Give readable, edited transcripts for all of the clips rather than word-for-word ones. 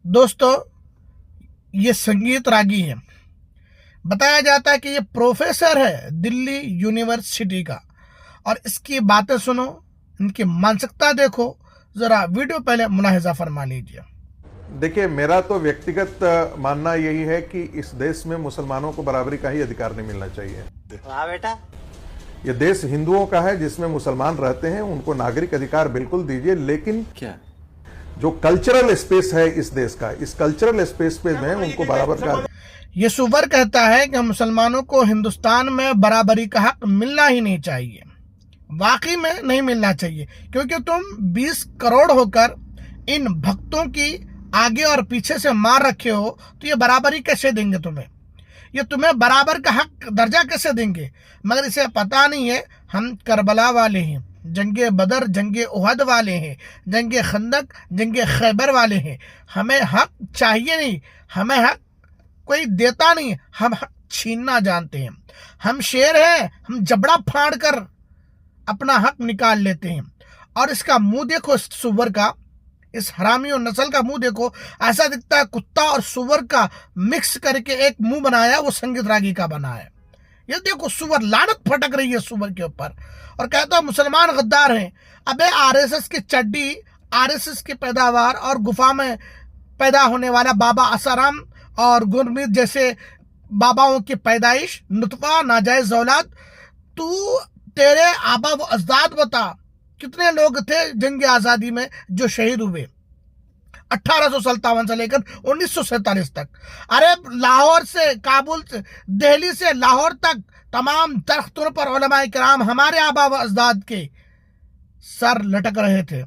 دوستو یہ سنگیت راگی ہے. بتایا جاتا ہے کہ یہ پروفیسر ہے دلی یونیورسٹی کا, اور اس کی باتیں سنو, ان کی مانسکتا دیکھو, ذرا ویڈیو پہلے ملاحظہ فرما لیجیے. دیکھیے, میرا تو ویکتیگت ماننا یہی ہے کہ اس دیش میں مسلمانوں کو برابری کا ہی ادھیکار نہیں ملنا چاہیے. ہاں بیٹا, یہ دیش ہندوؤں کا ہے جس میں مسلمان رہتے ہیں, ان کو ناگرک ادھیکار بالکل دیجیے, لیکن کیا جو کلچرل اسپیس ہے اس دیش کا, اس کلچرل اسپیس پہ میں ان کو برابر کا. یہ سور کہتا ہے کہ مسلمانوں کو ہندوستان میں برابری کا حق ملنا ہی نہیں چاہیے. واقعی میں نہیں ملنا چاہیے, کیونکہ تم 20 کروڑ ہو کر ان بھکتوں کی آگے اور پیچھے سے مار رکھے ہو, تو یہ برابری کیسے دیں گے تمہیں؟ یہ تمہیں برابر کا حق درجہ کیسے دیں گے؟ مگر اسے پتہ نہیں ہے ہم کربلا والے ہیں, جنگ بدر جنگ احد والے ہیں, جنگ خندق جنگ خیبر والے ہیں. ہمیں حق چاہیے نہیں, ہمیں حق کوئی دیتا نہیں, ہم حق چھیننا جانتے ہیں. ہم شیر ہیں, ہم جبڑا پھاڑ کر اپنا حق نکال لیتے ہیں. اور اس کا منہ دیکھو, اس سور کا, اس حرامی اور نسل کا منہ دیکھو, ایسا دکھتا ہے کتا اور سور کا مکس کر کے ایک منہ بنایا, وہ سنگیت راگی کا بنا ہے. یہ دیکھو سور, لعنت پھٹک رہی ہے سور کے اوپر, اور کہتا ہے مسلمان غدار ہیں. ابے آر ایس ایس کی چڈی, آر ایس ایس کی پیداوار, اور گفا میں پیدا ہونے والا بابا آسارام اور گرمیت جیسے باباؤں کی پیدائش, نطفہ, ناجائز اولاد. تو تیرے آبا و اجداد بتا کتنے لوگ تھے جنگ آزادی میں جو شہید ہوئے 1857 سے لے کر 1947 تک. ارے لاہور سے, کابل سے, دہلی سے لاہور تک تمام درختوں پر علماء کرام ہمارے آبا و اجداد کے سر لٹک رہے تھے.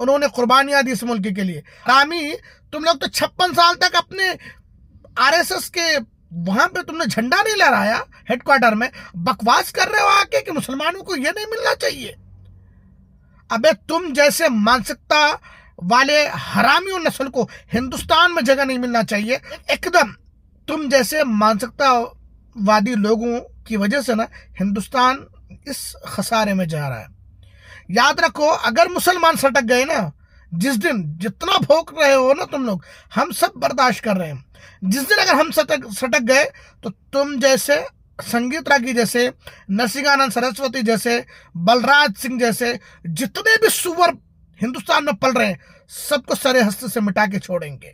انہوں نے قربانیاں دی اس ملک کے لیے. رامی, تم لوگ تو 56 سال تک اپنے آر ایس ایس کے وہاں پہ تم نے جھنڈا نہیں لہرایا, ہیڈ کوارٹر میں بکواس کر رہے ہو آ کے کہ مسلمانوں کو یہ نہیں ملنا چاہیے. ابے تم جیسے مانسکتا والے حرامیوں نسل کو ہندوستان میں جگہ نہیں ملنا چاہیے. ایک دم تم جیسے مانسکتا وادی لوگوں کی وجہ سے نا ہندوستان اس خسارے میں جا رہا ہے. یاد رکھو, اگر مسلمان سٹک گئے نا, جس دن جتنا بھوک رہے ہو نا تم لوگ, ہم سب برداشت کر رہے ہیں. جس دن اگر ہم سٹک گئے تو تم جیسے سنگیت راگی جیسے, نرسنگانند سرسوتی جیسے, بلراج سنگھ جیسے جتنے بھی سور ہندوستان میں پل رہے ہیں, سب کو سرے ہستے سے مٹا کے چھوڑیں گے.